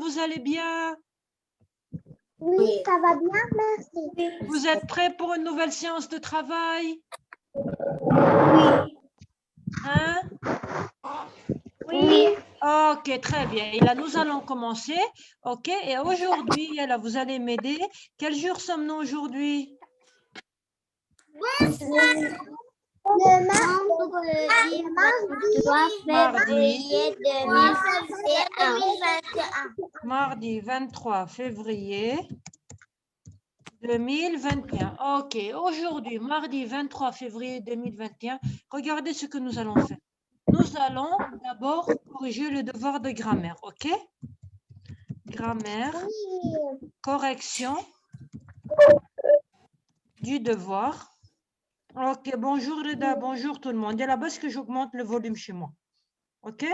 vous allez bien? Oui, ça va bien, merci. Vous êtes prêts pour une nouvelle séance de travail? Oui. Hein? Oui. Ok, très bien. Et là, nous allons commencer. Ok, et aujourd'hui, là, vous allez m'aider. Quel jour sommes-nous aujourd'hui? Le mardi 3 février 2021. Mardi 23 février 2021. Ok, aujourd'hui, mardi 23 février 2021, regardez ce que nous allons faire. Nous allons d'abord corriger le devoir de grammaire, ok? Grammaire, correction du devoir. Ok, bonjour Reda, bonjour tout le monde. Et là-bas, est-ce que j'augmente le volume chez moi? Ok?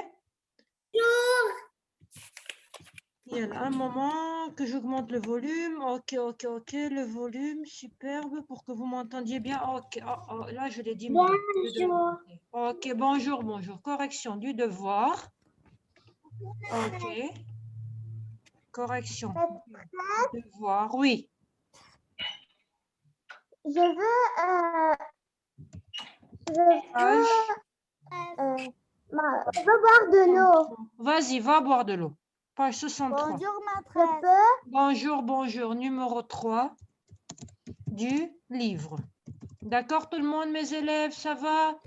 Il y a un moment que j'augmente le volume. Ok, le volume, superbe, pour que vous m'entendiez bien. Ok, là, je l'ai diminué. Bonjour. Ok, bonjour. Correction du devoir. Ok. Correction du devoir, oui. Je veux boire de l'eau. Vas-y, va boire de l'eau. Page 63. Bonjour, maîtresse. Bonjour. Numéro 3 du livre. D'accord, tout le monde, mes élèves, ça va?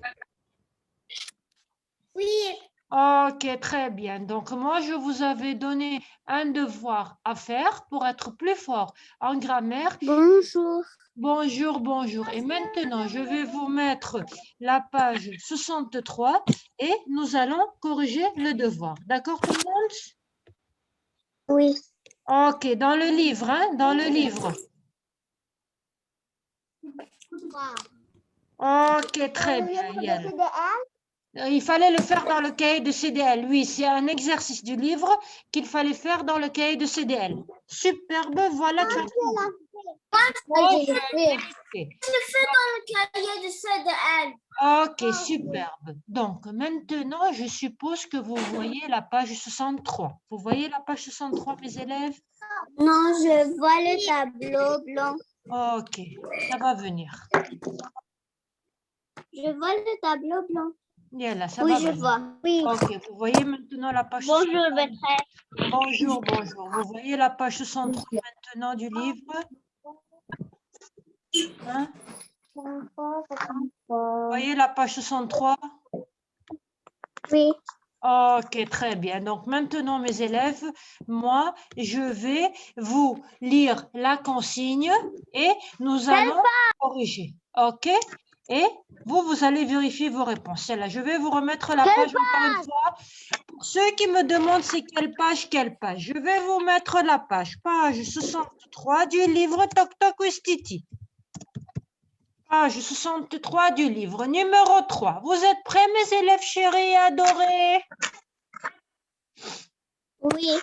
Oui. Ok, très bien. Donc, moi, je vous avais donné un devoir à faire pour être plus fort en grammaire. Bonjour. Bonjour. Et maintenant, je vais vous mettre la page 63 et nous allons corriger le devoir. D'accord, tout le monde? Oui. Ok, dans le livre, hein, dans le livre. Ok, très bien, Yael. Il fallait le faire dans le cahier de CDL. Oui, c'est un exercice du livre qu'il fallait faire dans le cahier de CDL. Superbe, voilà, tu as trouvé. Je le fais dans le cahier de CDL. Ok, superbe. Donc, maintenant, je suppose que vous voyez la page 63. Vous voyez la page 63, mes élèves? Non, je vois le tableau blanc. Ok, ça va venir. Je vois le tableau blanc. Et là, ça Oui, va je venir. vois. Oui. Ok, vous voyez maintenant la page 63. Bonjour, maîtresse. Bonjour. Vous voyez la page 63 maintenant du livre? Hein? Vous voyez la page 63? Oui. Ok, très bien. Donc maintenant, mes élèves, moi, je vais vous lire la consigne et nous allons corriger. Ok? Et vous allez vérifier vos réponses. C'est là, je vais vous remettre la page encore une fois. Pour ceux qui me demandent c'est quelle page, je vais vous mettre la page 63 du livre Toc Toc Ouistiti. Page 63 du livre, numéro 3. Vous êtes prêts, mes élèves chéris et adorés? Oui.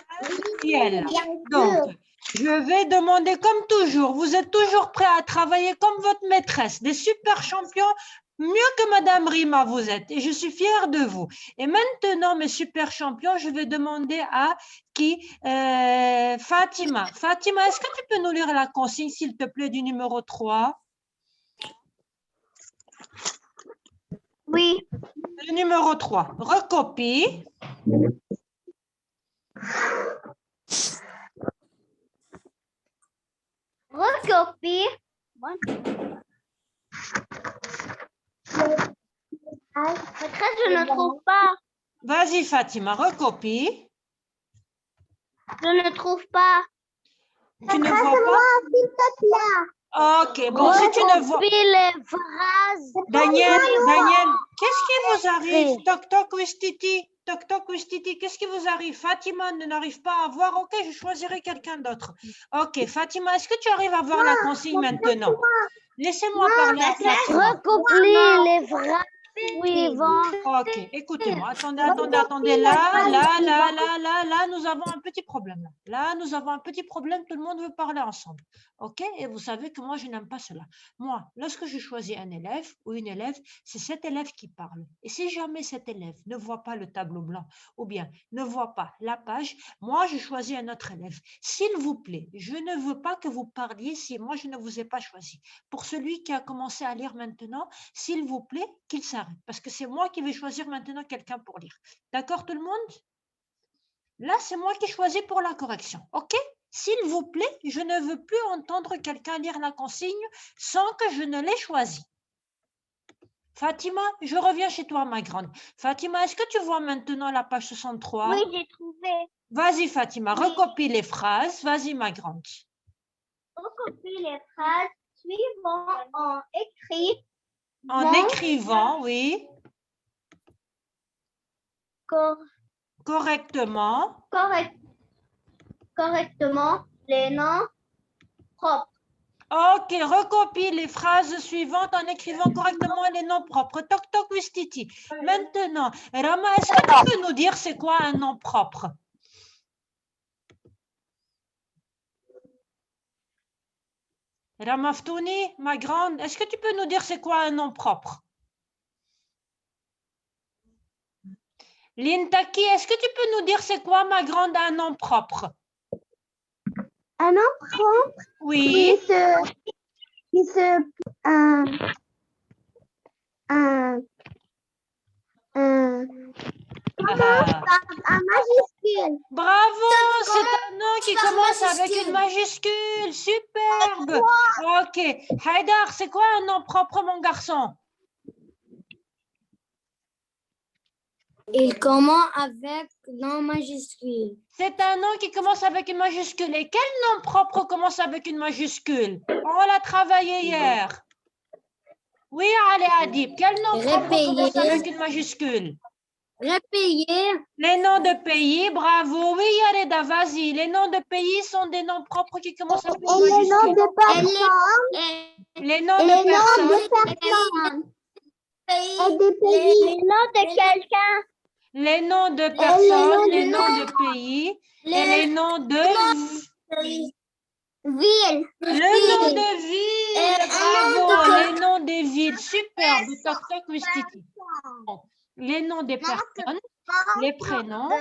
Bien. Donc, je vais demander comme toujours, vous êtes toujours prêts à travailler comme votre maîtresse, des super champions, mieux que Madame Rima vous êtes, et je suis fière de vous. Et maintenant, mes super champions, je vais demander à qui? Fatima. Fatima, est-ce que tu peux nous lire la consigne, s'il te plaît, du numéro 3? Oui. Le numéro 3, recopie. Recopie. Maîtresse, je ne trouve pas. Vas-y, Fatima, recopie. Je ne trouve pas. Tu ne vois pas? S'il te plaît. Ok, bon, si tu ne vois... les phrases. Daniel, qu'est-ce qui vous arrive? Toc toc Ouistiti, qu'est-ce qui vous arrive? Fatima n'arrive pas à voir. Ok, je choisirai quelqu'un d'autre. Ok, Fatima, est-ce que tu arrives à voir la consigne maintenant? Laissez-moi parler à Fatima. Recopie les phrases suivant. Ok, écoutez-moi. Attendez. Là, nous avons un petit problème. Là, nous avons un petit problème. Tout le monde veut parler ensemble. Ok? Et vous savez que moi, je n'aime pas cela. Moi, lorsque je choisis un élève ou une élève, c'est cet élève qui parle. Et si jamais cet élève ne voit pas le tableau blanc ou bien ne voit pas la page, moi, je choisis un autre élève. S'il vous plaît, je ne veux pas que vous parliez si moi, je ne vous ai pas choisi. Pour celui qui a commencé à lire maintenant, s'il vous plaît, qu'il s'arrête. Parce que c'est moi qui vais choisir maintenant quelqu'un pour lire. D'accord, tout le monde? Là, c'est moi qui choisis pour la correction. OK? S'il vous plaît, je ne veux plus entendre quelqu'un lire la consigne sans que je ne l'ai choisi. Fatima, je reviens chez toi, ma grande. Fatima, est-ce que tu vois maintenant la page 63? Oui, j'ai trouvé. Vas-y, Fatima, recopie les phrases. Vas-y, ma grande. Recopie les phrases suivantes en écrivant, oui. Correctement. Correctement les noms propres. Ok, recopie les phrases suivantes en écrivant correctement les noms propres. Toc toc Wistiti. Maintenant, Rama, est-ce que tu peux nous dire c'est quoi un nom propre? Rama Ftouni, ma grande, est-ce que tu peux nous dire c'est quoi un nom propre? Lintaki, est-ce que tu peux nous dire c'est quoi, ma grande, un nom propre? Un nom propre Oui. Un majuscule. Bravo, c'est un nom qui commence avec une majuscule. Superbe. Ok. Haïdar, c'est quoi un nom propre, mon garçon? Il commence avec nom majuscule. C'est un nom qui commence avec une majuscule. Et quel nom propre commence avec une majuscule? On l'a travaillé hier. Oui, allez, Adib. Quel nom propre commence avec une majuscule? Répéter. Les noms de pays, bravo. Oui, Yareda, vas-y. Les noms de pays sont des noms propres qui commencent avec une majuscule. Les noms de personnes. Les noms de personnes. Et des pays. Les noms de quelqu'un. Les noms de personnes, les noms de pays et les noms de villes. Le nom de ville, bravo, les noms des villes, superbe, toc toc Wistiti. Les noms des personnes, les prénoms,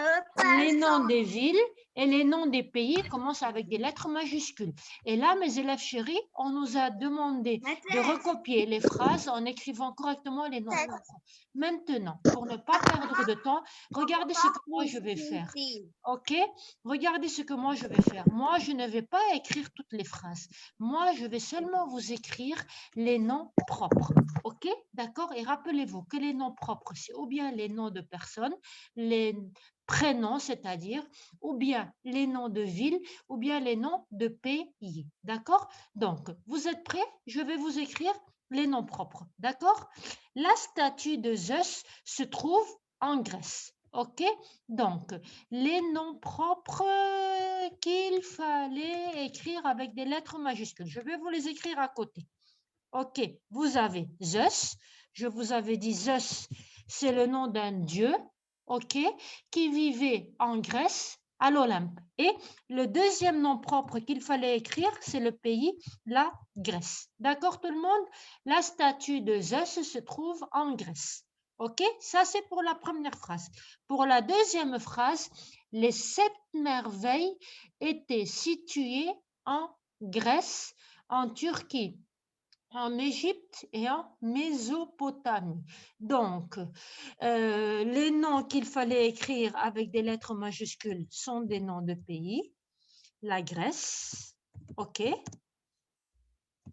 les noms des villes et les noms des pays commencent avec des lettres majuscules. Et là, mes élèves chéris, on nous a demandé de recopier les phrases en écrivant correctement les noms propres. Maintenant, pour ne pas perdre de temps, regardez ce que moi je vais faire. OK? Regardez ce que moi je vais faire. Moi, je ne vais pas écrire toutes les phrases. Moi, je vais seulement vous écrire les noms propres. OK? D'accord? Et rappelez-vous que les noms propres, c'est ou bien les noms de personnes, les prénoms, c'est-à-dire, ou bien les noms de villes, ou bien les noms de pays. D'accord? Donc, vous êtes prêts? Je vais vous écrire les noms propres. D'accord? La statue de Zeus se trouve en Grèce. OK? Donc, les noms propres qu'il fallait écrire avec des lettres majuscules. Je vais vous les écrire à côté. OK, vous avez Zeus. Je vous avais dit Zeus, c'est le nom d'un dieu, OK, qui vivait en Grèce, à l'Olympe. Et le deuxième nom propre qu'il fallait écrire, c'est le pays, la Grèce. D'accord, tout le monde? La statue de Zeus se trouve en Grèce. OK, ça c'est pour la première phrase. Pour la deuxième phrase, les 7 merveilles étaient situées en Grèce, en Turquie, en Égypte et en Mésopotamie. Donc, les noms qu'il fallait écrire avec des lettres majuscules sont des noms de pays. La Grèce, OK.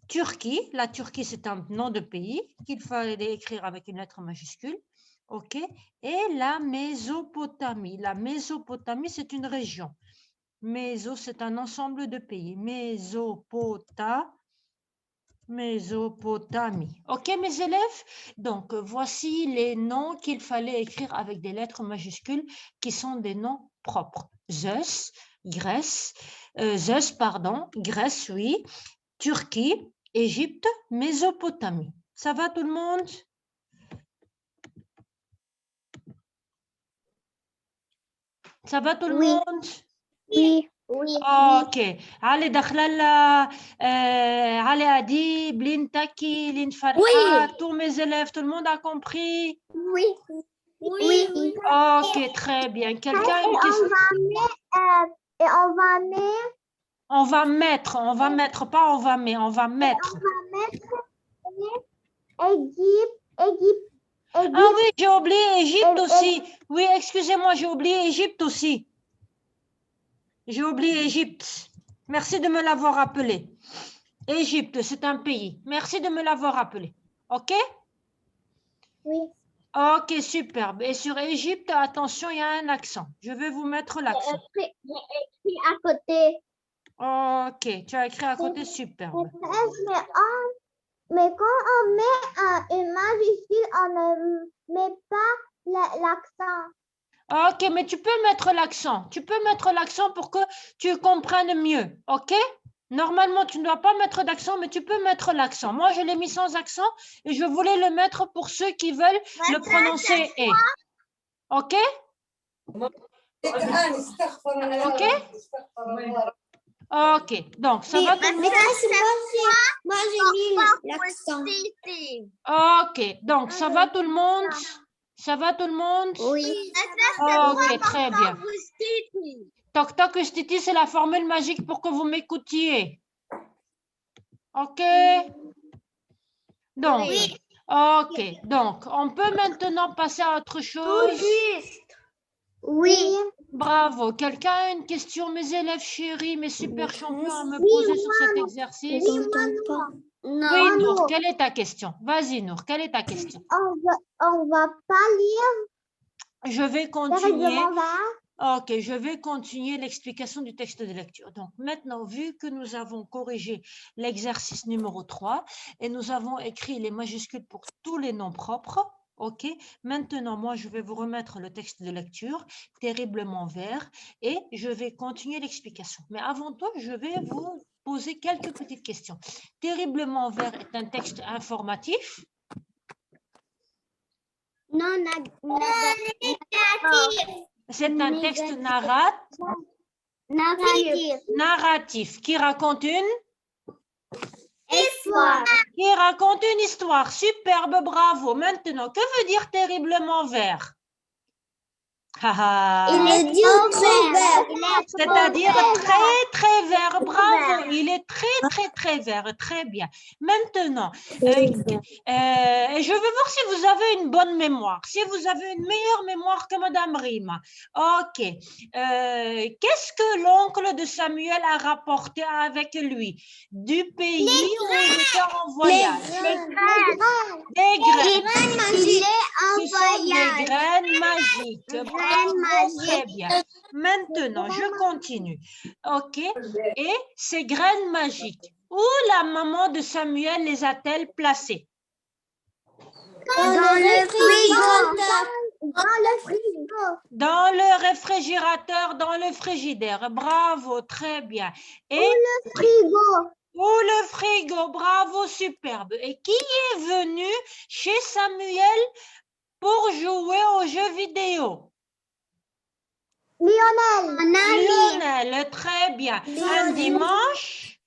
Turquie, la Turquie c'est un nom de pays qu'il fallait écrire avec une lettre majuscule. OK. Et la Mésopotamie. La Mésopotamie c'est une région. Méso c'est un ensemble de pays. Mésopotamie. OK, mes élèves? Donc, voici les noms qu'il fallait écrire avec des lettres majuscules qui sont des noms propres. Zeus, Grèce, Grèce, oui, Turquie, Égypte, Mésopotamie. Ça va tout le monde? Ça va tout le Oui. monde? Oui. Oui. Ok. Allez, Dakhlala, allez, Adi, Blin Taki, Lin Farha, tous mes élèves, tout le monde a compris? Oui. Oui. Ok, très bien. Quelqu'un a une question? On va mettre On va mettre, pas on va mettre, on va mettre. Égypte. Ah oui, j'ai oublié Égypte aussi. Oui, excusez-moi, j'ai oublié Égypte aussi. J'ai oublié Égypte. Merci de me l'avoir rappelé. Égypte, c'est un pays. Merci de me l'avoir rappelé. OK? Oui. OK, superbe. Et sur Égypte, attention, il y a un accent. Je vais vous mettre l'accent. J'ai écrit à côté. OK, tu as écrit à côté, superbe. Mais quand on met une majuscule, on ne met pas l'accent. OK, mais tu peux mettre l'accent. Tu peux mettre l'accent pour que tu comprennes mieux. OK? Normalement, tu ne dois pas mettre d'accent, mais tu peux mettre l'accent. Moi, je l'ai mis sans accent et je voulais le mettre pour ceux qui veulent le prononcer « et ». OK? OK? OK. Donc, ça va tout le monde? Moi, j'ai mis l'accent. OK. Donc, ça va tout le monde? Ça va tout le monde? Oui. OK, très bien. Toc toc stiti, c'est la formule magique pour que vous m'écoutiez. OK? Donc, OK. Donc, on peut maintenant passer à autre chose. Oui. Bravo. Quelqu'un a une question? Mes élèves chéris, mes super champions à me poser sur cet exercice? Oui, Nour, quelle est ta question? Vas-y, Nour, quelle est ta question? On va pas lire. Je vais continuer. Ok, je vais continuer l'explication du texte de lecture. Donc maintenant, vu que nous avons corrigé l'exercice numéro 3 et nous avons écrit les majuscules pour tous les noms propres, ok, maintenant moi je vais vous remettre le texte de lecture, terriblement vert, et je vais continuer l'explication. Mais avant tout, je vais vous poser quelques petites questions. Terriblement vert est un texte informatif. Non, C'est un texte narratif qui raconte une histoire. Qui raconte une histoire. Superbe, bravo. Maintenant, que veut dire terriblement vert? Il est très vert. C'est-à-dire très vert. Bravo. Il est très vert. Très bien. Maintenant, et je veux voir si vous avez une bonne mémoire. Si vous avez une meilleure mémoire que Madame Rima. Ok. Qu'est-ce que l'oncle de Samuel a rapporté avec lui? Du pays où il était en voyage. Des graines. Ce sont des graines magiques. Bravo, très bien. Maintenant, je continue. OK. Et ces graines magiques, où la maman de Samuel les a-t-elle placées? Dans le frigo. Dans le réfrigérateur, dans le frigidaire. Bravo, très bien. Et le frigo. Ou le frigo, bravo, superbe. Et qui est venu chez Samuel pour jouer aux jeux vidéo? Lionel, très bien. Un dimanche?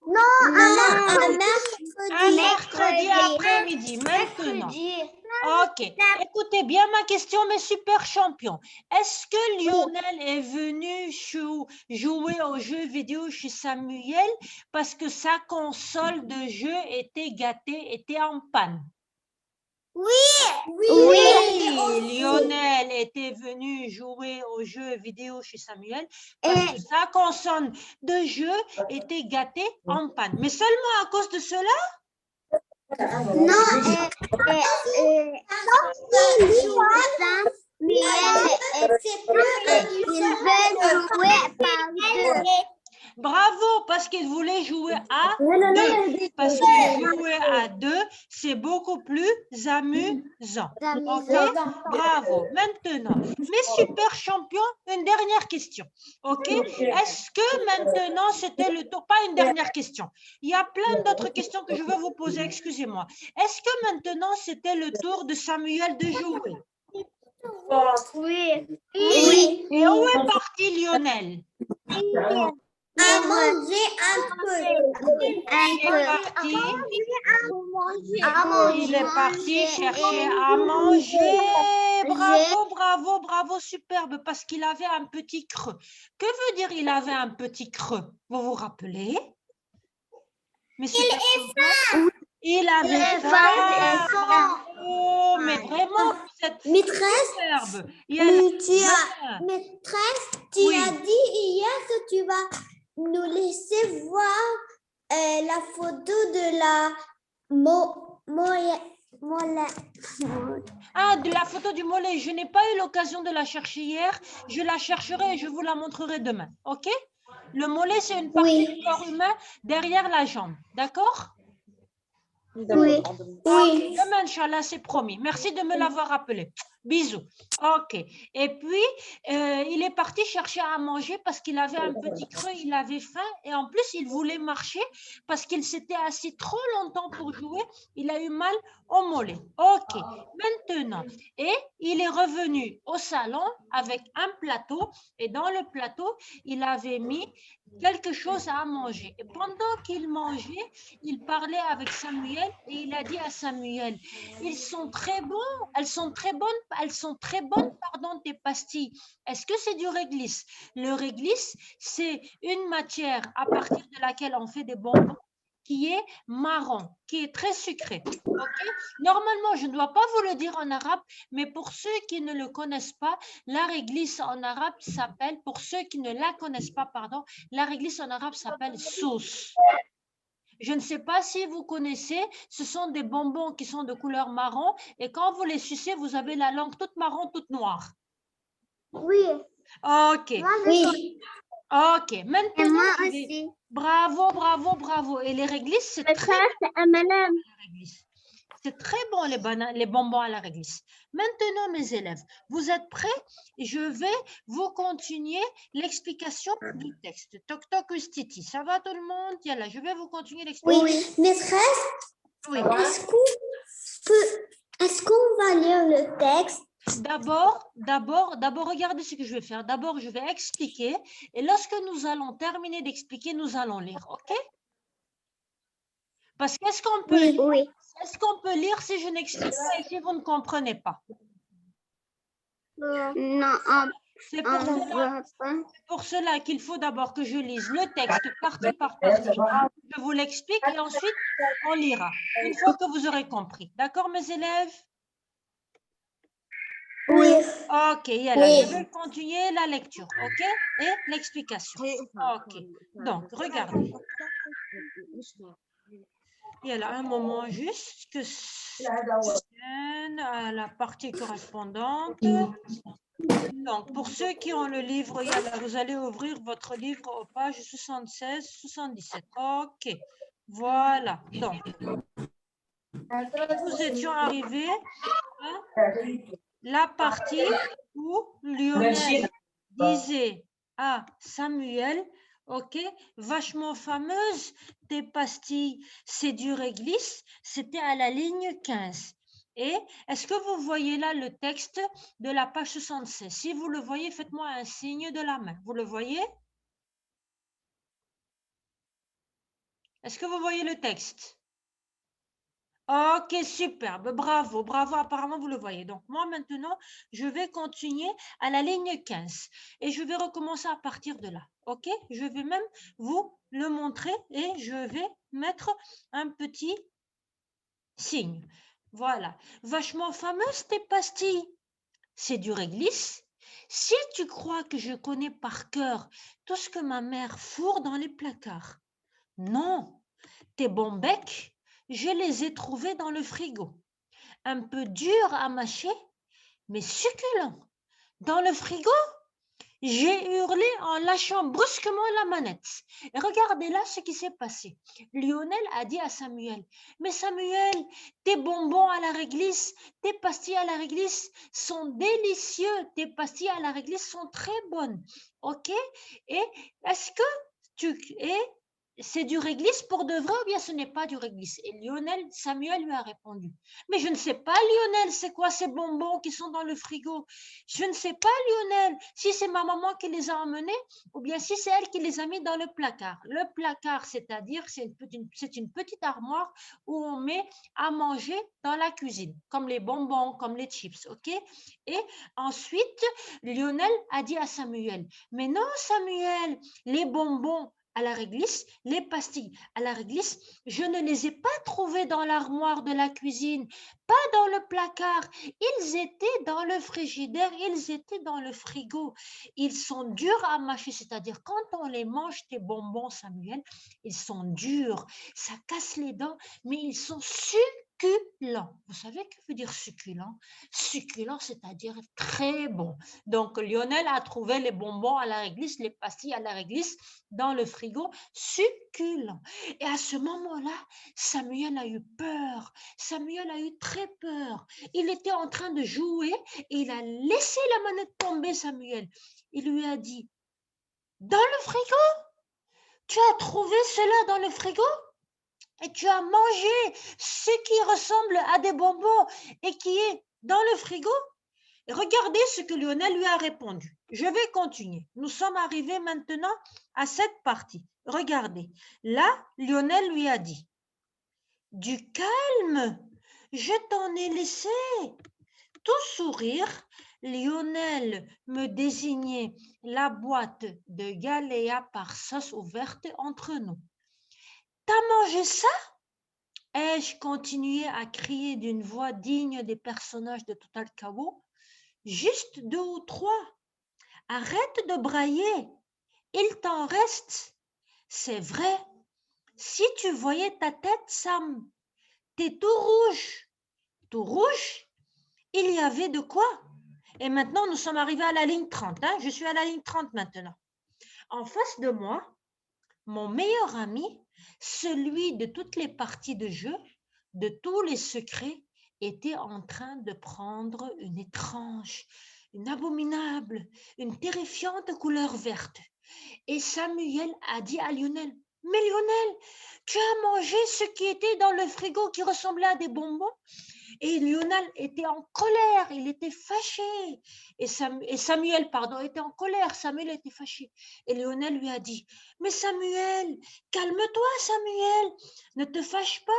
Non, un mercredi après-midi. Maintenant. Ok. Écoutez bien ma question, mes super champions. Est-ce que Lionel est venu jouer aux jeux vidéo chez Samuel parce que sa console de jeu était gâtée, était en panne? Oui, Lionel était venu jouer aux jeux vidéo chez Samuel parce que sa console de jeu était gâtée en panne. Mais seulement à cause de cela? Bravo, parce qu'il voulait jouer à deux. Parce que jouer à deux, c'est beaucoup plus amusant. Ok? Bravo. Maintenant, mes super champions, une dernière question. Ok? Est-ce que maintenant c'était le tour? Pas une dernière question. Il y a plein d'autres questions que je veux vous poser, excusez-moi. Est-ce que maintenant c'était le tour de Samuel de jouer? Oui. Oui. Et où est parti Lionel? À manger un peu. Il est parti chercher à manger. Bravo, bravo, bravo, superbe, parce qu'il avait un petit creux. Que veut dire il avait un petit creux? Vous vous rappelez? Mais il avait faim. Bravo, mais vraiment, vous êtes superbe. Maîtresse, tu Oui. as dit hier que tu vas nous laisser voir la photo de la Ah, de la photo du mollet. Je n'ai pas eu l'occasion de la chercher hier. Je la chercherai et je vous la montrerai demain. OK? Le mollet, c'est une partie du corps humain derrière la jambe. D'accord? Oui. Demain, Inch'Allah, c'est promis. Merci de me l'avoir rappelé. Bisous. OK. Et puis, il est parti chercher à manger parce qu'il avait un petit creux, il avait faim et en plus, il voulait marcher parce qu'il s'était assis trop longtemps pour jouer. Il a eu mal au mollet. OK. Maintenant, et il est revenu au salon avec un plateau et dans le plateau, il avait mis quelque chose à manger. Et pendant qu'il mangeait, il parlait avec Samuel et il a dit à Samuel, ils sont très bons, elles sont très bonnes, pardon, tes pastilles. Est-ce que c'est du réglisse? Le réglisse, c'est une matière à partir de laquelle on fait des bonbons qui est marron, qui est très sucré. Okay? Normalement, je ne dois pas vous le dire en arabe, mais pour ceux qui ne le connaissent pas, la réglisse en arabe s'appelle, pour ceux qui ne la connaissent pas, pardon, la réglisse en arabe s'appelle sauce. Je ne sais pas si vous connaissez, ce sont des bonbons qui sont de couleur marron et quand vous les sucez, vous avez la langue toute marron, toute noire. Oui. OK. Oui. OK. Maintenant, moi aussi. Bravo, bravo, bravo. Et les réglisses, c'est très C'est très bon les bonbons à la réglisse. Maintenant, mes élèves, vous êtes prêts? Je vais vous continuer l'explication du texte. Toc toc ustiti. Ça va tout le monde? Yalla, je vais vous continuer l'explication. Oui, maîtresse, Oui. est-ce qu'on va lire le texte? D'abord, regardez ce que je vais faire. D'abord, je vais expliquer et lorsque nous allons terminer d'expliquer, nous allons lire, OK? Parce qu'est-ce qu'on peut lire? Oui. Est-ce qu'on peut lire si je n'explique pas et si vous ne comprenez pas? Non, C'est pour cela qu'il faut d'abord que je lise le texte partie par partie. Je vous l'explique et ensuite on lira. Une fois que vous aurez compris. D'accord, mes élèves? Oui. OK, je vais continuer la lecture, OK? Et l'explication. OK. Donc, regardez. Il y a là un moment juste que à la partie correspondante. Donc, pour ceux qui ont le livre, vous allez ouvrir votre livre aux pages 76-77. OK. Voilà. Donc, nous étions arrivés à la partie où Lionel disait à Samuel, OK, vachement fameuse, tes pastilles, c'est du réglisse, c'était à la ligne 15. Et est-ce que vous voyez là le texte de la page 76? Si vous le voyez, faites-moi un signe de la main. Vous le voyez? Est-ce que vous voyez le texte? OK, superbe, bravo, bravo, apparemment vous le voyez. Donc moi maintenant, je vais continuer à la ligne 15 et je vais recommencer à partir de là. OK? Je vais même vous le montrer et je vais mettre un petit signe. Voilà. Vachement fameuse tes pastilles. C'est du réglisse. Si tu crois que je connais par cœur tout ce que ma mère fourre dans les placards. Non, tes bons becs, je les ai trouvés dans le frigo. Un peu durs à mâcher, mais succulents. Dans le frigo, j'ai hurlé en lâchant brusquement la manette. Et regardez là ce qui s'est passé. Lionel a dit à Samuel, mais Samuel, tes bonbons à la réglisse, tes pastilles à la réglisse sont délicieux. Tes pastilles à la réglisse sont très bonnes. OK? Et est-ce que tu... c'est du réglisse pour de vrai ou bien ce n'est pas du réglisse? Et Samuel lui a répondu, mais je ne sais pas, Lionel, c'est quoi ces bonbons qui sont dans le frigo? Je ne sais pas, Lionel, si c'est ma maman qui les a emmenés ou bien si c'est elle qui les a mis dans le placard. Le placard, c'est-à-dire, c'est une petite armoire où on met à manger dans la cuisine, comme les bonbons, comme les chips, ok? Et ensuite, Lionel a dit à Samuel, mais non, Samuel, les bonbons à la réglisse, les pastilles à la réglisse, je ne les ai pas trouvées dans l'armoire de la cuisine, pas dans le placard. Ils étaient dans le frigidaire, ils étaient dans le frigo. Ils sont durs à mâcher, c'est-à-dire quand on les mange, tes bonbons, Samuel, ils sont durs, ça casse les dents, mais ils sont succulents. Vous savez que veut dire succulent? Succulent, c'est-à-dire très bon. Donc, Lionel a trouvé les bonbons à la réglisse, les pastilles à la réglisse dans le frigo, succulent. Et à ce moment-là, Samuel a eu peur. Samuel a eu très peur. Il était en train de jouer et il a laissé la manette tomber, Samuel. Il lui a dit, dans le frigo? Tu as trouvé cela dans le frigo? Et tu as mangé ce qui ressemble à des bonbons et qui est dans le frigo? Regardez ce que Lionel lui a répondu. Je vais continuer. Nous sommes arrivés maintenant à cette partie. Regardez. Là, Lionel lui a dit, du calme, je t'en ai laissé. Tout sourire, Lionel me désignait la boîte de Galéa par sauce ouverte entre nous. T'as mangé ça? Ai-je continué à crier d'une voix digne des personnages de Total Chaos? Juste 2 ou 3. Arrête de brailler. Il t'en reste. C'est vrai. Si tu voyais ta tête, Sam, t'es tout rouge. Tout rouge? Il y avait de quoi? Et maintenant, nous sommes arrivés à la ligne 30. Hein? Je suis à la ligne 30 maintenant. En face de moi, mon meilleur ami, celui de toutes les parties de jeu, de tous les secrets, était en train de prendre une étrange, une abominable, une terrifiante couleur verte. Et Samuel a dit à Lionel, mais Lionel, tu as mangé ce qui était dans le frigo qui ressemblait à des bonbons? Et Lionel était en colère, il était fâché. Et Samuel, pardon, était en colère, Samuel était fâché. Et Lionel lui a dit, mais Samuel, calme-toi Samuel, ne te fâche pas.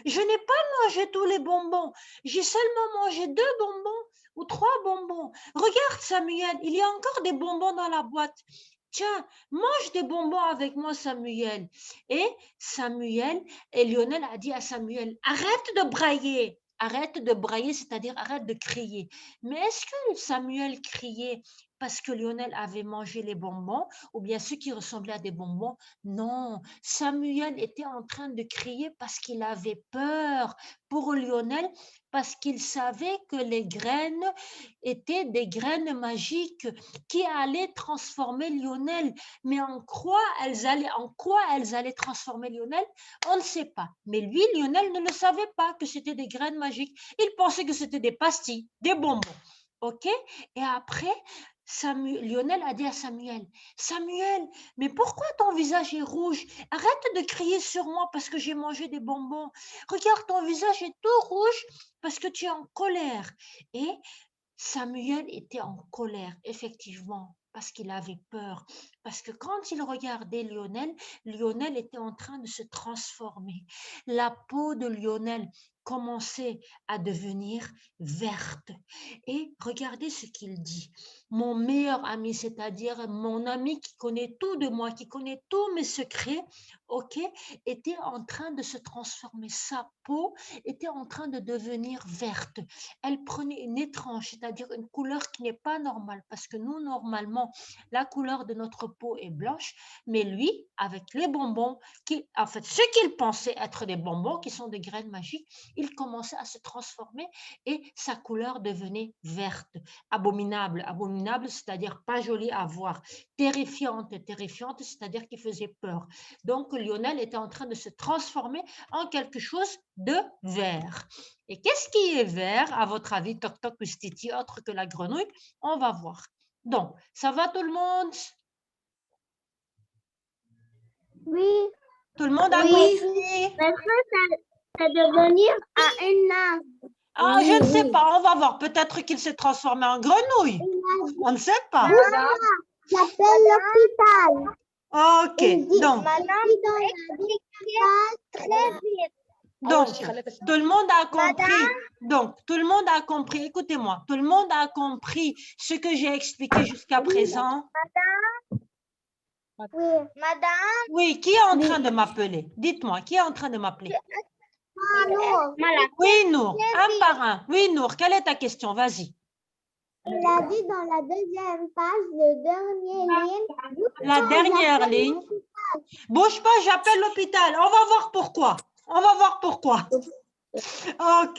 Je n'ai pas mangé tous les bonbons, j'ai seulement mangé 2 bonbons ou 3 bonbons. Regarde Samuel, il y a encore des bonbons dans la boîte. Tiens, mange des bonbons avec moi, Samuel. Et Lionel a dit à Samuel, arrête de brailler. Arrête de brailler, c'est-à-dire arrête de crier. Mais est-ce que Samuel criait parce que Lionel avait mangé les bonbons ou bien ceux qui ressemblaient à des bonbons? Non, Samuel était en train de crier parce qu'il avait peur pour Lionel, parce qu'il savait que les graines étaient des graines magiques qui allaient transformer Lionel. Mais en quoi elles allaient transformer Lionel? On ne sait pas. Mais lui, Lionel, ne le savait pas que c'était des graines magiques. Il pensait que c'était des pastilles, des bonbons. OK? Et après, Lionel a dit à Samuel, Samuel, mais pourquoi ton visage est rouge? Arrête de crier sur moi parce que j'ai mangé des bonbons. Regarde, ton visage est tout rouge parce que tu es en colère. Et Samuel était en colère, effectivement, parce qu'il avait peur. Parce que quand il regardait Lionel, Lionel était en train de se transformer. La peau de Lionel commençait à devenir verte. Et regardez ce qu'il dit. Mon meilleur ami, c'est-à-dire mon ami qui connaît tout de moi, qui connaît tous mes secrets, ok, était en train de se transformer. Sa peau était en train de devenir verte. Elle prenait une étrange, c'est-à-dire une couleur qui n'est pas normale, parce que nous, normalement, la couleur de notre peau est blanche, mais lui, avec les bonbons, en fait, ce qu'il pensait être des bonbons, qui sont des graines magiques, il commençait à se transformer et sa couleur devenait verte. Abominable, abominable, c'est-à-dire pas jolie à voir. Terrifiante, terrifiante, c'est-à-dire qui faisait peur. Donc, Lionel était en train de se transformer en quelque chose de vert. Et qu'est-ce qui est vert, à votre avis, toc toc ou autre que la grenouille? On va voir. Donc, ça va tout le monde? Oui. Tout le monde a Oui. compris? Ça devenir à une nage. Ah, je ne sais pas, on va voir. Peut-être qu'il s'est transformé en grenouille. On ne sait pas. J'appelle l'hôpital. Ok, donc, Très vite. donc, tout le monde a compris. Donc, tout le monde a compris. Écoutez-moi, tout le monde a compris ce que j'ai expliqué jusqu'à présent. Oui. Madame. Oui, qui est en train de m'appeler? Dites-moi, qui est en train de m'appeler? Nour. Oui, Nour, un par un. Oui, Nour, quelle est ta question? Vas-y. Il a dit dans la deuxième page, le dernier ligne. La dernière ligne. Bouge pas, j'appelle l'hôpital. On va voir pourquoi. On va voir pourquoi. Ok.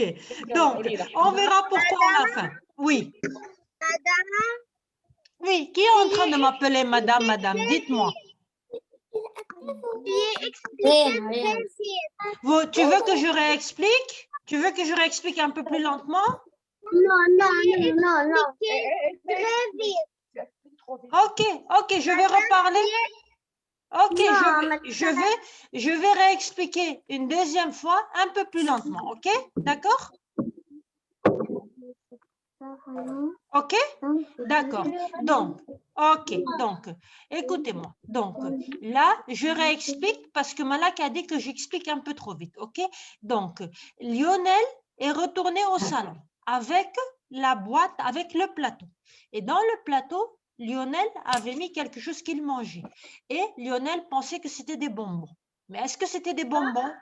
Donc, on verra pourquoi à la fin. Oui. Oui, qui est en train de m'appeler madame, madame? Dites-moi. Tu veux que je réexplique? Tu veux que je réexplique un peu plus lentement? Non. Très vite. Ok, je vais reparler. Ok, je vais réexpliquer une deuxième fois un peu plus lentement, ok? D'accord? Ok? D'accord. Donc, écoutez-moi. Donc, là, je réexplique parce que Malak a dit que j'explique un peu trop vite, ok? Donc, Lionel est retourné au salon avec la boîte, avec le plateau. Et dans le plateau, Lionel avait mis quelque chose qu'il mangeait. Et Lionel pensait que c'était des bonbons. Mais est-ce que c'était des bonbons?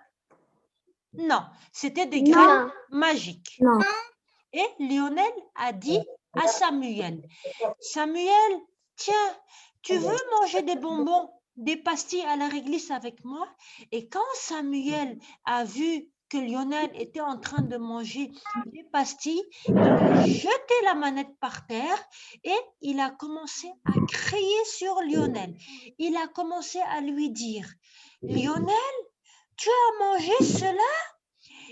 Non, c'était des graines magiques. Non. Et Lionel a dit à Samuel, Samuel, tiens, tu veux manger des bonbons, des pastilles à la réglisse avec moi? Et quand Samuel a vu que Lionel était en train de manger des pastilles, il a jeté la manette par terre et il a commencé à crier sur Lionel. Il a commencé à lui dire, Lionel, tu as mangé cela?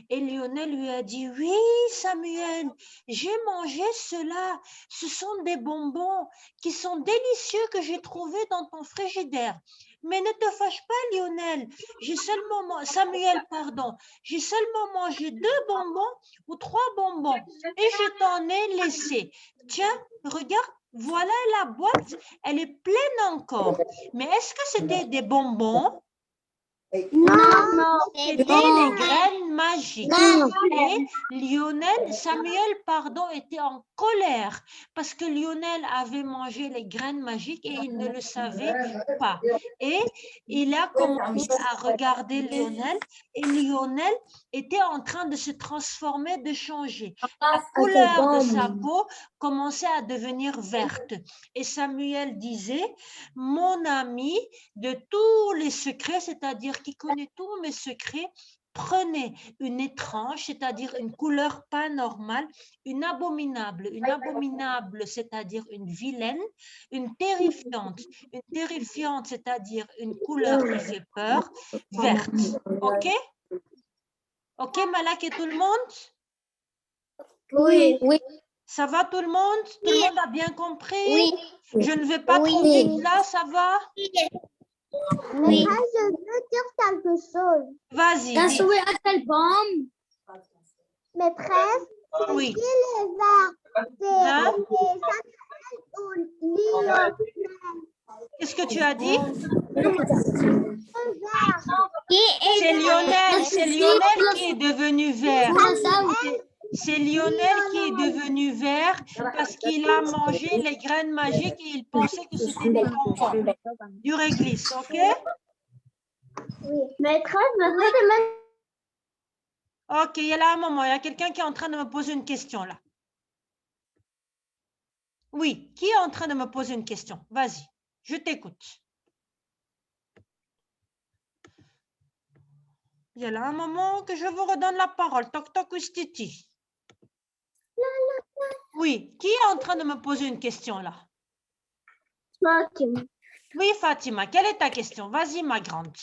Et Lionel lui a dit, oui, Samuel, j'ai mangé cela. Ce sont des bonbons qui sont délicieux que j'ai trouvés dans ton frigidaire. Mais ne te fâche pas, Lionel. Samuel, pardon. J'ai seulement mangé 2 bonbons ou 3 bonbons et je t'en ai laissé. Tiens, regarde, voilà la boîte. Elle est pleine encore. Mais est-ce que c'était des bonbons? Non. C'était les graines magiques. Et Samuel, pardon, était en colère parce que Lionel avait mangé les graines magiques et il ne le savait pas. Et il a commencé à regarder Lionel et Lionel était en train de se transformer, de changer. La couleur de sa peau commençait à devenir verte. Et Samuel disait, mon ami, de tous les secrets, c'est-à-dire qui connaît tous mes secrets, prenez une étrange, c'est-à-dire une couleur pas normale, une abominable, c'est-à-dire une vilaine, une terrifiante, c'est-à-dire une couleur qui fait peur, verte. Ok? Ok, Malak et tout le monde? Oui. Ça va tout le monde? Tout le monde a bien compris? Oui. Je ne vais pas trop vite là, ça va? Oui. Je veux dire quelque chose. Vas-y. Maîtresse, Oui. qui les verts? Hein? C'est Qu'est-ce que tu as dit? C'est Lionel qui est devenu vert. C'est Lionel qui est devenu vert parce qu'il a mangé les graines magiques et il pensait que c'était des bonbons. Du réglisse, ok? Oui. Maîtresse, Ok, il y a là un moment, il y a quelqu'un qui est en train de me poser une question là. Oui, qui est en train de me poser une question? Vas-y, je t'écoute. Il y a là un moment que je vous redonne la parole. Toc toc Titi. Oui, qui est en train de me poser une question là? Fatima. Oui, Fatima, quelle est ta question? Vas-y, ma grande.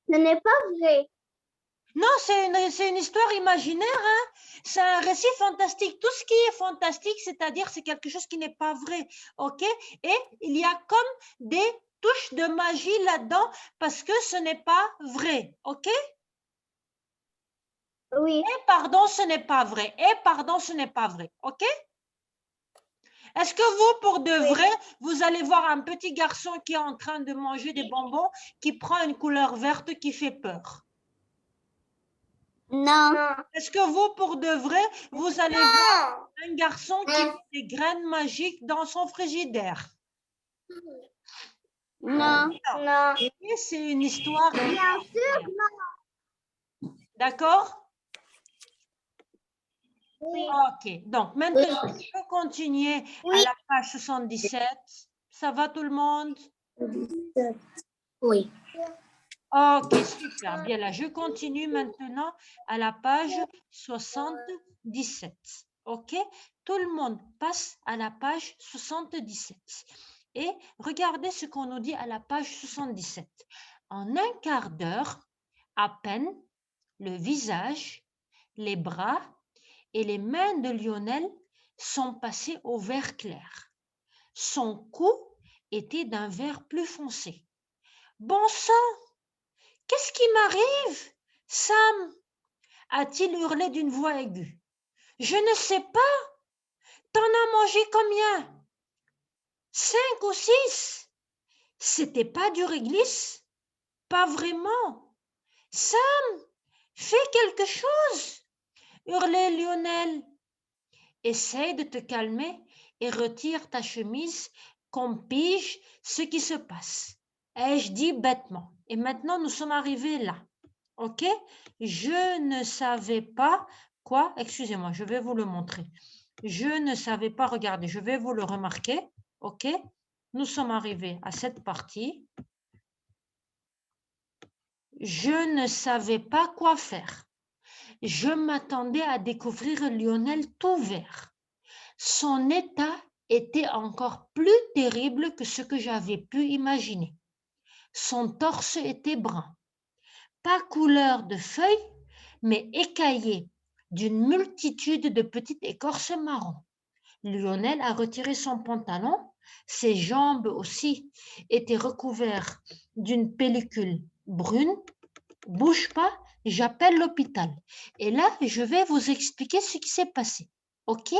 Ce n'est pas vrai. Non, c'est une histoire imaginaire. Hein? C'est un récit fantastique. Tout ce qui est fantastique, c'est-à-dire c'est quelque chose qui n'est pas vrai. OK? Et il y a comme des touche de magie là-dedans parce que ce n'est pas vrai, ok? Oui. Et pardon, ce n'est pas vrai. Et pardon, ce n'est pas vrai, ok? Est-ce que vous, pour de vrai, vous allez voir un petit garçon qui est en train de manger des bonbons qui prend une couleur verte qui fait peur? Non. Est-ce que vous, pour de vrai, vous allez voir un garçon qui met des graines magiques dans son frigidaire? Non. Non. Et c'est une histoire. Bien sûr, D'accord? oui. Ok. Donc, maintenant, je peux continuer à la page 77. Ça va tout le monde? Oui. Ok, super. Bien là, je continue maintenant à la page 77. Ok? Tout le monde passe à la page 77. Et regardez ce qu'on nous dit à la page 77. En un quart d'heure, à peine, le visage, les bras et les mains de Lionel sont passés au vert clair. Son cou était d'un vert plus foncé. Bon sang! Qu'est-ce qui m'arrive, Sam? A-t-il hurlé d'une voix aiguë. Je ne sais pas. T'en as mangé combien? 5 ou 6? C'était pas du réglisse? Pas vraiment. Sam, fais quelque chose, hurlait Lionel. Essaye de te calmer et retire ta chemise qu'on pige ce qui se passe. Ai-je dit bêtement. Et maintenant, nous sommes arrivés là. OK? Je ne savais pas quoi. Excusez-moi, je vais vous le montrer. Je ne savais pas, regardez, je vais vous le remarquer. OK? Nous sommes arrivés à cette partie. Je ne savais pas quoi faire. Je m'attendais à découvrir Lionel tout vert. Son état était encore plus terrible que ce que j'avais pu imaginer. Son torse était brun, pas couleur de feuilles, mais écaillé d'une multitude de petites écorces marron. Lionel a retiré son pantalon, ses jambes aussi étaient recouvertes d'une pellicule brune. Bouge pas, j'appelle l'hôpital. Et là, je vais vous expliquer ce qui s'est passé. OK?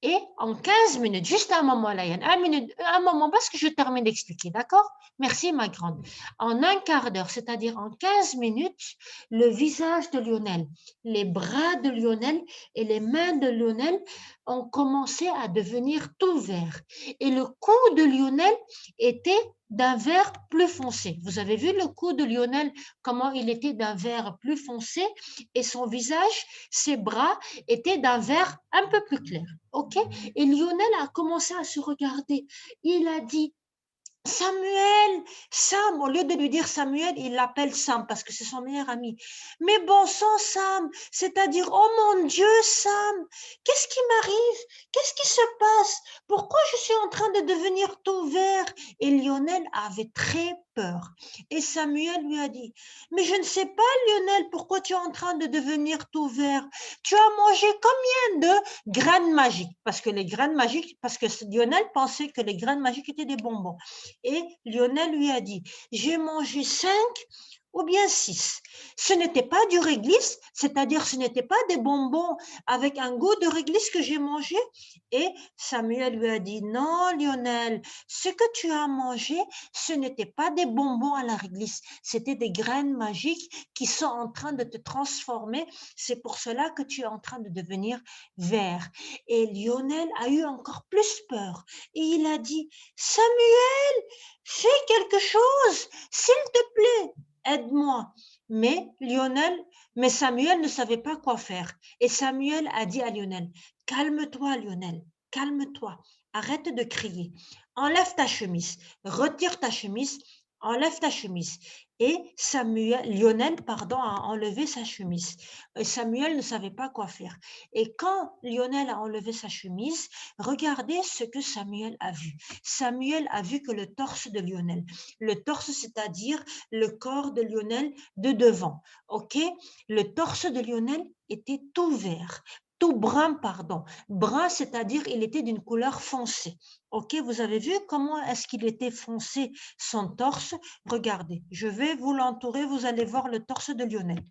Et en 15 minutes, juste un moment, Laïane, un moment, parce que je termine d'expliquer, d'accord? Merci, ma grande. En un quart d'heure, c'est-à-dire en 15 minutes, le visage de Lionel, les bras de Lionel et les mains de Lionel ont commencé à devenir tout verts. Et le cou de Lionel était d'un vert plus foncé. Vous avez vu le cou de Lionel, comment il était d'un vert plus foncé et son visage, ses bras étaient d'un vert un peu plus clair. OK? Et Lionel a commencé à se regarder. Il a dit, Samuel, Sam, au lieu de lui dire Samuel, il l'appelle Sam parce que c'est son meilleur ami. Mais bon sang, Sam, c'est-à-dire, oh mon Dieu, Sam, qu'est-ce qui m'arrive? Qu'est-ce qui se passe? Pourquoi je suis en train de devenir tout vert? Et Lionel avait très peur. Et Samuel lui a dit, mais je ne sais pas, Lionel, pourquoi tu es en train de devenir tout vert? Tu as mangé combien de graines magiques? Parce que les graines magiques, parce que Lionel pensait que les graines magiques étaient des bonbons. Et Lionel lui a dit, j'ai mangé 5 ou bien 6. Ce n'était pas du réglisse, c'est-à-dire ce n'était pas des bonbons avec un goût de réglisse que j'ai mangé. Et Samuel lui a dit, non Lionel, ce que tu as mangé, ce n'était pas des bonbons à la réglisse, c'était des graines magiques qui sont en train de te transformer. C'est pour cela que tu es en train de devenir vert. Et Lionel a eu encore plus peur. Et il a dit, Samuel, fais quelque chose, s'il te plaît, aide-moi. Mais Samuel ne savait pas quoi faire. Et Samuel a dit à Lionel, calme-toi Lionel, calme-toi, arrête de crier, enlève ta chemise, retire ta chemise, enlève ta chemise. Et Lionel a enlevé sa chemise. Et Samuel ne savait pas quoi faire. Et quand Lionel a enlevé sa chemise, regardez ce que Samuel a vu. Samuel a vu que le torse de Lionel, le torse, c'est-à-dire le corps de Lionel de devant, ok? Le torse de Lionel était tout vert, tout brun, pardon. Brun, c'est-à-dire il était d'une couleur foncée. Ok, vous avez vu comment est-ce qu'il était foncé son torse? Regardez, je vais vous l'entourer, vous allez voir le torse de Lionel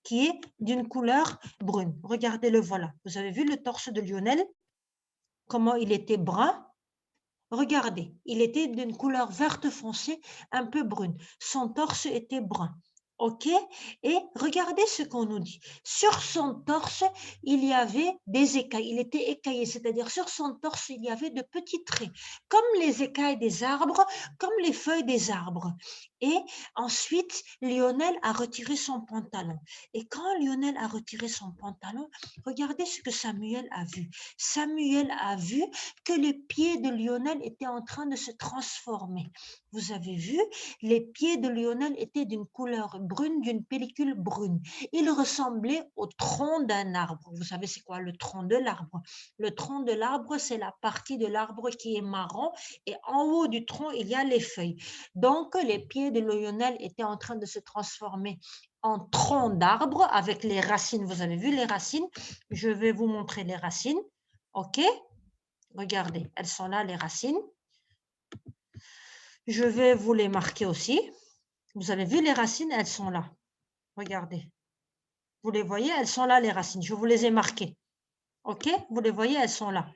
qui est d'une couleur brune. Regardez, le voilà. Vous avez vu le torse de Lionel? Comment il était brun? Regardez, il était d'une couleur verte foncée, un peu brune. Son torse était brun. OK? Et regardez ce qu'on nous dit. Sur son torse, il y avait des écailles. Il était écaillé, c'est-à-dire sur son torse, il y avait de petits traits, comme les écailles des arbres, comme les feuilles des arbres. Et ensuite, Lionel a retiré son pantalon. Et quand Lionel a retiré son pantalon, regardez ce que Samuel a vu. Samuel a vu que les pieds de Lionel étaient en train de se transformer. Vous avez vu, les pieds de Lionel étaient d'une couleur brune, d'une pellicule brune. Il ressemblait au tronc d'un arbre. Vous savez c'est quoi le tronc de l'arbre? Le tronc de l'arbre, c'est la partie de l'arbre qui est marron et en haut du tronc, il y a les feuilles. Donc, les pieds de Lionel étaient en train de se transformer en tronc d'arbre avec les racines. Vous avez vu les racines? Je vais vous montrer les racines. OK? Regardez, elles sont là, les racines. Je vais vous les marquer aussi. Vous avez vu les racines, elles sont là. Regardez. Vous les voyez, elles sont là, les racines. Je vous les ai marquées. OK? Vous les voyez, elles sont là.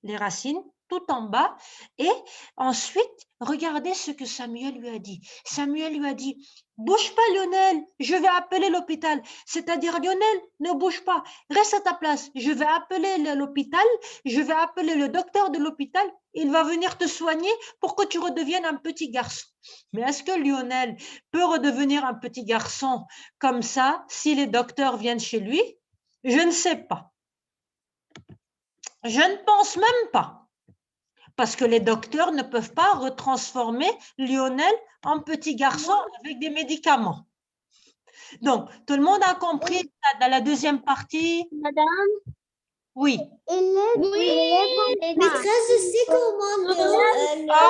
Les racines, tout en bas. Et ensuite, regardez ce que Samuel lui a dit. Samuel lui a dit, bouge pas Lionel, je vais appeler l'hôpital. C'est-à-dire Lionel, ne bouge pas, reste à ta place. Je vais appeler l'hôpital, je vais appeler le docteur de l'hôpital. Il va venir te soigner pour que tu redeviennes un petit garçon. Mais est-ce que Lionel peut redevenir un petit garçon comme ça si les docteurs viennent chez lui? Je ne sais pas. Je ne pense même pas. Parce que les docteurs ne peuvent pas retransformer Lionel en petit garçon avec des médicaments. Donc, tout le monde a compris dans la deuxième partie? Madame? Oui. Maîtresse, je sais comment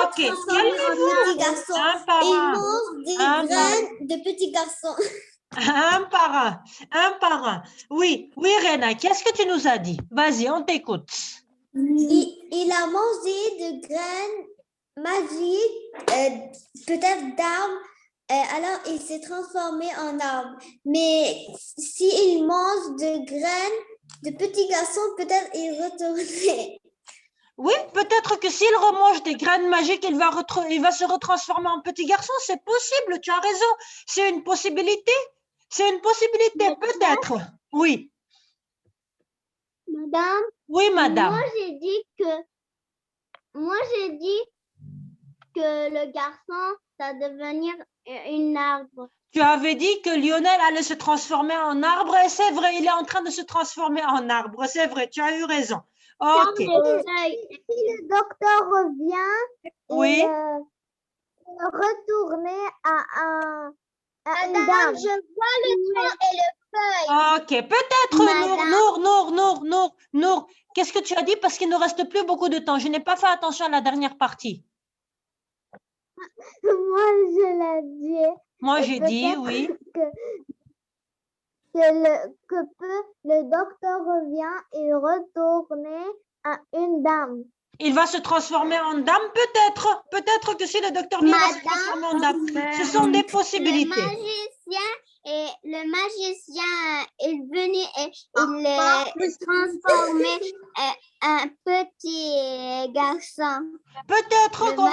Ok. petit garçon. Un par Il un. mange des graines de petits garçons. Un par un. Un par un. Oui, oui, Réna, qu'est-ce que tu nous as dit? Vas-y, on t'écoute. Il a mangé de graines magiques, peut-être d'arbres, alors il s'est transformé en arbre. Mais s'il mange de graines de petits garçons, peut-être il retournerait. Oui, peut-être que s'il remange des graines magiques, il va se retransformer en petit garçon. C'est possible, tu as raison. C'est une possibilité. C'est une possibilité, peut-être. Oui. Madame? Oui, madame. Moi, j'ai dit que le garçon, ça va devenir un arbre. Tu avais dit que Lionel allait se transformer en arbre et c'est vrai, il est en train de se transformer en arbre. C'est vrai, tu as eu raison. Ok. Si le docteur revient, Oui. Retourner à une dame. Je vois le tronc et le feuille. Ok, peut-être, Nour. Qu'est-ce que tu as dit? Parce qu'il ne reste plus beaucoup de temps. Je n'ai pas fait attention à la dernière partie. Moi, je l'ai dit. Moi, j'ai dit, oui. Le docteur revient et retourne à une dame. Il va se transformer en dame, peut-être. Peut-être que si le docteur vient, il va se transformer en dame. Ce sont des possibilités. Le magicien est venu et il transformé en un petit garçon. Peut-être qu'on va